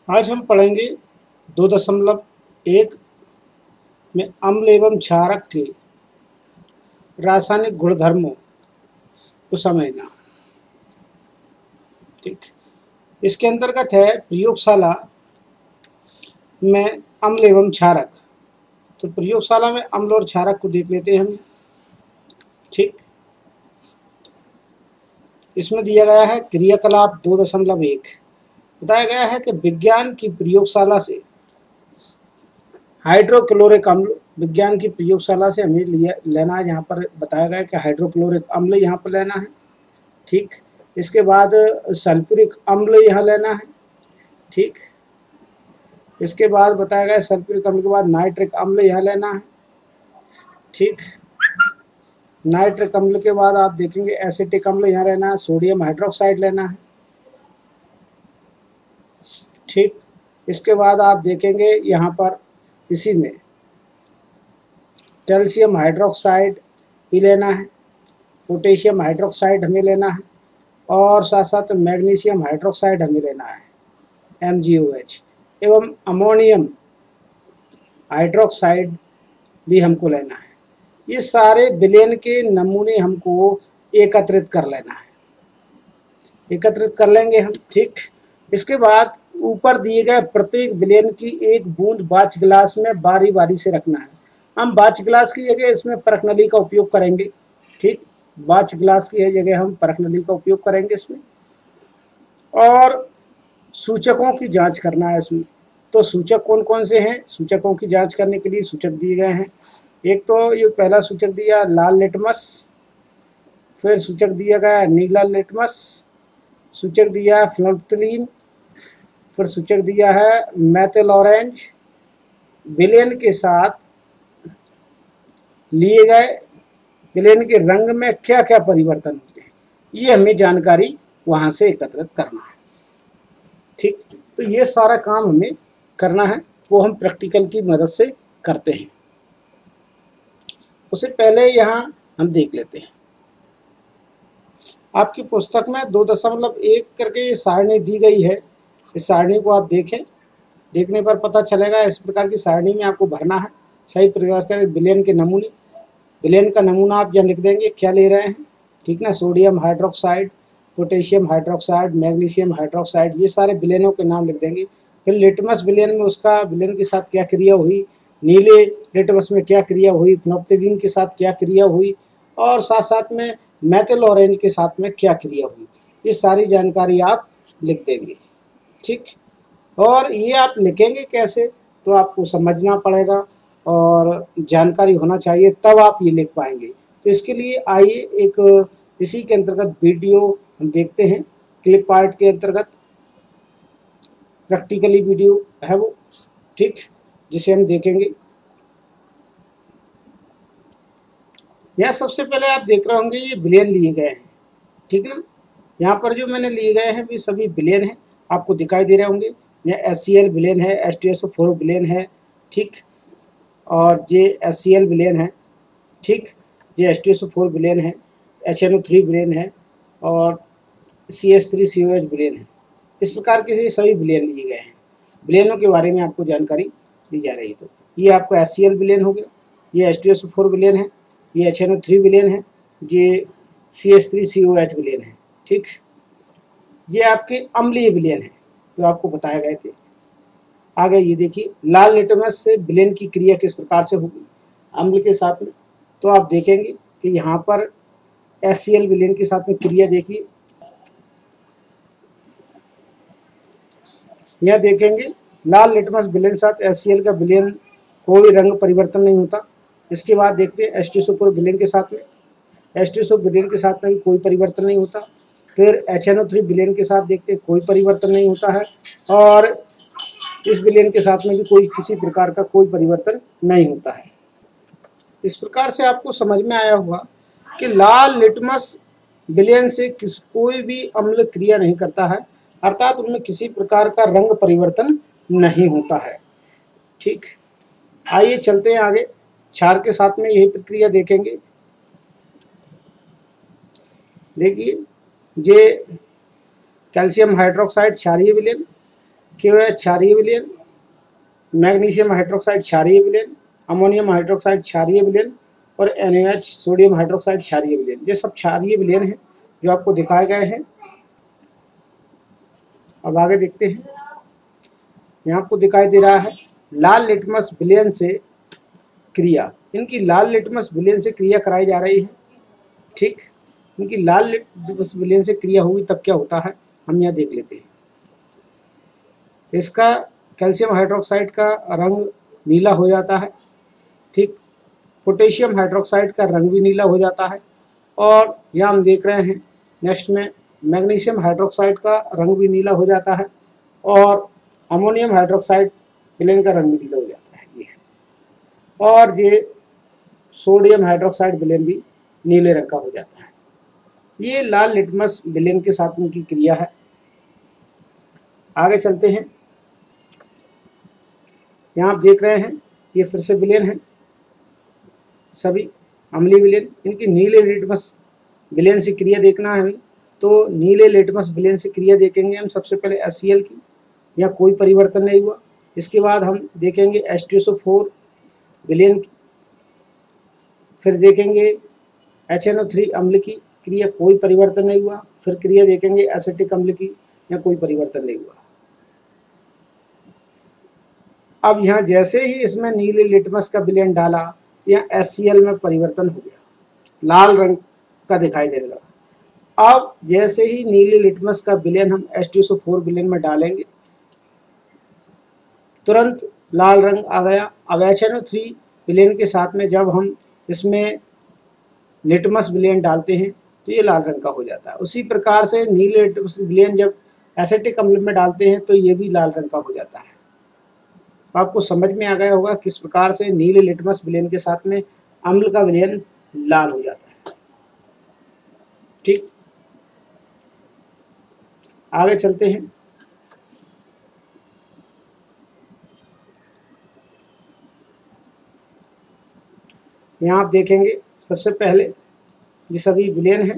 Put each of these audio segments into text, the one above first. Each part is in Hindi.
आज हम पढ़ेंगे 2.1 में अम्ल एवं क्षारक के रासायनिक गुणधर्मों को समझना। ठीक, इसके अंतर्गत है प्रयोगशाला में अम्ल एवं क्षारक। तो प्रयोगशाला में अम्ल और क्षारक को देख लेते हैं हम। ठीक, इसमें दिया गया है क्रियाकलाप 2.1। बताया गया है कि विज्ञान की प्रयोगशाला से हाइड्रोक्लोरिक अम्ल, विज्ञान की प्रयोगशाला से हमें लेना है। यहाँ पर बताया गया है कि हाइड्रोक्लोरिक अम्ल यहाँ पर लेना है। ठीक, इसके बाद सल्फ्यूरिक अम्ल यहाँ लेना है। ठीक, इसके बाद बताया गया सल्फ्यूरिक अम्ल के बाद नाइट्रिक अम्ल यहाँ लेना है। ठीक, नाइट्रिक अम्ल के बाद आप देखेंगे एसिटिक अम्ल यहाँ लेना है, सोडियम हाइड्रोक्साइड लेना है। ठीक, इसके बाद आप देखेंगे यहाँ पर इसी में कैल्शियम हाइड्रोक्साइड भी लेना है, पोटेशियम हाइड्रोक्साइड हमें लेना है और साथ साथ मैग्नीशियम हाइड्रोक्साइड हमें लेना है MgOH, एवं अमोनियम हाइड्रोक्साइड भी हमको लेना है। ये सारे विलयन के नमूने हमको एकत्रित कर लेना है, एकत्रित कर लेंगे हम। ठीक, इसके बाद ऊपर दिए गए प्रत्येक विलयन की एक बूंद बाच गिलास में बारी बारी से रखना है। हम बाच गिलास की जगह इसमें परखनली का उपयोग करेंगे। ठीक, बाच गिलास की जगह हम परखनली का उपयोग करेंगे इसमें। और सूचकों की जांच करना है इसमें। तो सूचक कौन कौन से हैं? सूचकों की जांच करने के लिए सूचक दिए गए हैं। एक तो ये पहला सूचक दिया लाल लिटमस, फिर सूचक दिया गया नीला लिटमस, सूचक दिया है फ्लोल्थलीन, फिर सूचक दिया है मेथिल ऑरेंज। विलयन के साथ लिए गए विलयन के रंग में क्या क्या परिवर्तन होते हैं, ये हमें जानकारी वहां से एकत्रित करना है। ठीक, तो ये सारा काम हमें करना है, वो हम प्रैक्टिकल की मदद से करते हैं। उससे पहले यहाँ हम देख लेते हैं, आपकी पुस्तक में 2.1 करके ये सारणी दी गई है। इस सारणी को आप देखें, देखने पर पता चलेगा इस प्रकार की सारणी में आपको भरना है सही प्रकार के विलयन के नमूने। विलयन का नमूना आप यहाँ लिख देंगे क्या ले रहे हैं। ठीक ना, sodium hydroxide, potassium hydroxide, magnesium hydroxide, ये सारे विलयनों के नाम लिख देंगे। फिर लिटमस विलयन में उसका विलयन के साथ क्या क्रिया हुई, नीले लिटमस में क्या क्रिया हुई, फिनोप्थलीन के साथ क्या क्रिया हुई, और साथ साथ में मेथिल ऑरेंज के साथ में क्या क्रिया हुई, ये सारी जानकारी आप लिख देंगे। ठीक, और ये आप लिखेंगे कैसे, तो आपको समझना पड़ेगा और जानकारी होना चाहिए, तब आप ये लिख पाएंगे। तो इसके लिए आइए एक इसी के अंतर्गत वीडियो हम देखते हैं, क्लिप आर्ट के अंतर्गत प्रैक्टिकली वीडियो है वो। ठीक, जिसे हम देखेंगे। यह सबसे पहले आप देख रहे होंगे ये विलयन लिए गए हैं। ठीक ना, यहाँ पर जो मैंने लिए गए हैं वे सभी विलयन हैं, आपको दिखाई दे रहे होंगे। यह HCl विलयन है, H2SO4 विलयन है। ठीक, और ये HCl विलयन है। ठीक, ये H2SO4 विलयन है, HNO3 विलयन है और CH3COH विलयन है। इस प्रकार के सभी विलयन लिए गए हैं। विलयनों के बारे में आपको जानकारी दी जा रही है। तो ये आपका HCl विलयन हो गया, ये H2SO4 विलयन है, ये HNO3 विलयन है, ये CH3COH विलयन है। ठीक, ये आपके अम्लीय विलयन है जो आपको बताए गए थे। आगे ये देखिए लाल लिटमस से विलयन की क्रिया किस प्रकार से होगी अम्ल के साथ में। तो आप देखेंगे कि यहाँ पर HCl विलयन के साथ में क्रिया देखिए, यह देखेंगे लाल लिटमस विलयन के साथ HCl का विलयन कोई रंग परिवर्तन नहीं होता। इसके बाद देखते हैं H2SO4 विलयन के साथ में, H2SO विलयन के साथ में भी कोई परिवर्तन नहीं होता। फिर HNO3 विलयन के साथ देखते हैं कोई परिवर्तन नहीं होता है, और इस विलयन के साथ में भी कोई किसी प्रकार का कोई परिवर्तन नहीं होता है। इस प्रकार से आपको समझ में आया होगा कि लाल लिटमस विलयन से कोई भी अम्ल क्रिया नहीं करता है, अर्थात उनमें किसी प्रकार का रंग परिवर्तन नहीं होता है। ठीक, आइए चलते हैं आगे, क्षार के साथ में यही प्रक्रिया देखेंगे। देखिए ये कैल्शियम हाइड्रोक्साइड क्षारीय विलयन, KOH क्षारीय विलयन, मैग्नीशियम हाइड्रोक्साइड क्षारीय विलयन, अमोनियम हाइड्रोक्साइड क्षारीय विलयन और NaOH सोडियम हाइड्रोक्साइड क्षारीय विलयन। ये सब क्षारीय विलयन हैं जो आपको दिखाए गए हैं। अब आगे देखते हैं। यहाँ आपको दिखाई दे रहा है लाल लिटमस विलयन से क्रिया। इनकी लाल लिटमस विलयन से क्रिया कराई जा रही है। ठीक, इनकी लाल लिटमस विलयन से क्रिया हुई तब क्या होता है हम यहाँ देख लेते हैं। इसका कैल्शियम हाइड्रोक्साइड का रंग नीला हो जाता है। ठीक, पोटेशियम हाइड्रोक्साइड का रंग भी नीला हो जाता है। और यहाँ हम देख रहे हैं नेक्स्ट में मैग्नीशियम हाइड्रोक्साइड का रंग भी नीला हो जाता है और अमोनियम हाइड्रोक्साइड विलयन का रंग भी नीला हो जाता है ये। और ये सोडियम हाइड्रोक्साइड विलयन भी नीले रंग का हो जाता है। ये लाल लिटमस विलयन के साथ उनकी क्रिया है। आगे चलते हैं। यहाँ आप देख रहे हैं ये फिर से विलयन है, सभी अम्लीय विलयन। इनकी नीले लिटमस विलयन से क्रिया देखना है हमें, तो नीले लिटमस विलयन से क्रिया देखेंगे हम सबसे पहले HCl की, या कोई परिवर्तन नहीं हुआ। इसके बाद हम देखेंगे H2SO4 विलयन की, फिर देखेंगे HNO3 अम्ल की क्रिया, कोई परिवर्तन नहीं हुआ। फिर क्रिया देखेंगे एसिटिक अम्ल की, या कोई परिवर्तन नहीं हुआ। अब यहाँ जैसे ही इसमें नीले लिटमस का विलयन डाला, यहाँ HCl में परिवर्तन हो गया, लाल रंग का दिखाई देने लगा। अब जैसे ही नीले लिटमस का विलयन हम H2SO4 विलयन में डालेंगे, तुरंत लाल रंग आ गया। अब HNO3 विलयन के साथ में जब हम इसमें लिटमस विलयन डालते हैं तो ये लाल रंग का हो जाता है। उसी प्रकार से नीले लिटमस विलयन जब एसिटिक अम्ल में डालते हैं तो ये भी लाल रंग का हो जाता है। आपको समझ में आ गया होगा किस प्रकार से नीले लिटमस विलयन के साथ में अम्ल का विलयन लाल हो जाता है। ठीक, आगे चलते हैं। यहाँ आप देखेंगे सबसे पहले ये सभी विलयन है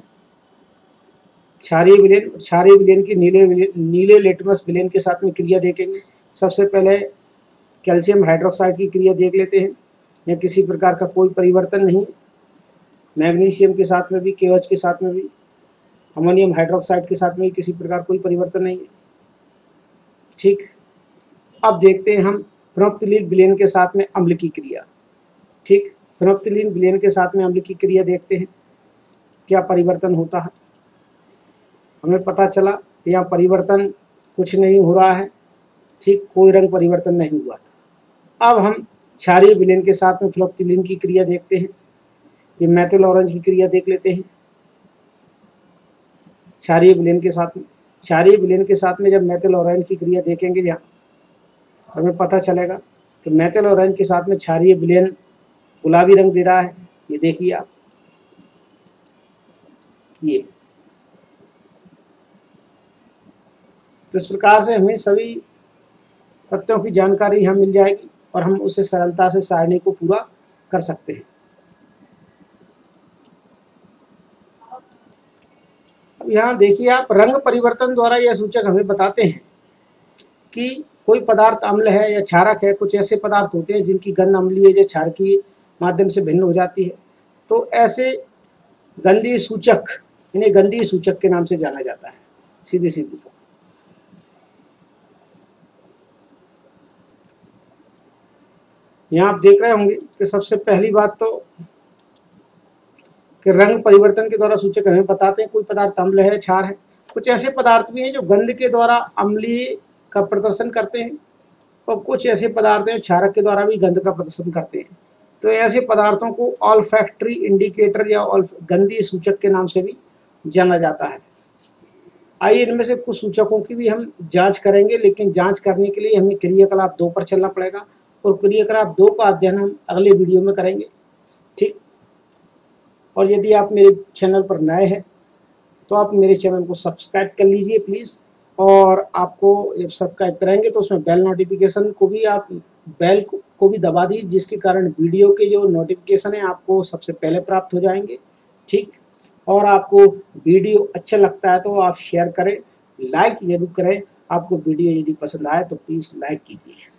क्षारीय विलयन। क्षारीय विलयन की नीले लिटमस विलयन के साथ में क्रिया देखेंगे। सबसे पहले कैल्शियम हाइड्रोक्साइड की क्रिया देख लेते हैं, या किसी प्रकार का कोई परिवर्तन नहीं। मैग्नीशियम के साथ में भी, KOH के साथ में भी, अमोनियम हाइड्रोक्साइड के साथ में भी किसी प्रकार कोई परिवर्तन नहीं है। ठीक, अब देखते हैं हम फेनोल्फ्थालीन विलयन के साथ में अम्ल की क्रिया। ठीक, फेनोल्फ्थालीन विलयन के साथ में अम्ल की क्रिया देखते हैं क्या परिवर्तन होता है। हमें पता चला कि यहाँ परिवर्तन कुछ नहीं हो रहा है। ठीक, कोई रंग परिवर्तन नहीं हुआ था। अब हम क्षारीय विलयन के साथ में फेनोल्फ्थालीन की क्रिया देखते हैं। ये मेथिल ऑरेंज की क्रिया देख लेते हैं क्षारीय विलयन के साथ में। क्षारीय विलयन के साथ में जब मेथिल ऑरेंज की क्रिया देखेंगे यहाँ, हमें पता चलेगा कि मेथिल ऑरेंज के साथ में क्षारीय विलयन गुलाबी रंग दे रहा है। ये देखिए आप, ये तो इस प्रकार से हमें सभी तथ्यों की जानकारी यहाँ मिल जाएगी और हम उसे सरलता से सारणी को पूरा कर सकते हैं। अब यहाँ देखिए आप, रंग परिवर्तन द्वारा यह सूचक हमें बताते हैं कि कोई पदार्थ अम्ल है या क्षारक है। कुछ ऐसे पदार्थ होते हैं जिनकी गंध अम्लीय या क्षारकीय माध्यम से भिन्न हो जाती है, तो ऐसे गंधीय सूचक, इन्हें गंधीय सूचक के नाम से जाना जाता है। सीधी सीधी तो यहाँ आप देख रहे होंगे कि सबसे पहली बात तो कि रंग परिवर्तन के द्वारा सूचक हमें बताते हैं कोई पदार्थ अम्ल है, क्षार है। कुछ ऐसे पदार्थ भी हैं जो गंध के द्वारा अम्लीय का प्रदर्शन करते हैं, और कुछ ऐसे पदार्थ हैं क्षारक के द्वारा भी गंध का प्रदर्शन करते हैं। तो ऐसे पदार्थों को ऑल्फैक्टरी इंडिकेटर या गंधीय सूचक के नाम से भी जाना जाता है। आइए इनमें से कुछ सूचकों की भी हम जांच करेंगे, लेकिन जांच करने के लिए हमें क्रियाकलाप 2 पर चलना पड़ेगा, और क्रियाकलाप 2 का अध्ययन हम अगले वीडियो में करेंगे। ठीक, और यदि आप मेरे चैनल पर नए हैं तो आप मेरे चैनल को सब्सक्राइब कर लीजिए प्लीज़। और आपको जब सब्सक्राइब करेंगे तो उसमें बेल नोटिफिकेशन को भी आप बेल को भी दबा दीजिए, जिसके कारण वीडियो के जो नोटिफिकेशन है आपको सबसे पहले प्राप्त हो जाएंगे। ठीक, और आपको वीडियो अच्छा लगता है तो आप शेयर करें, लाइक जरूर करें आपको वीडियो यदि पसंद आए तो प्लीज़ लाइक कीजिए।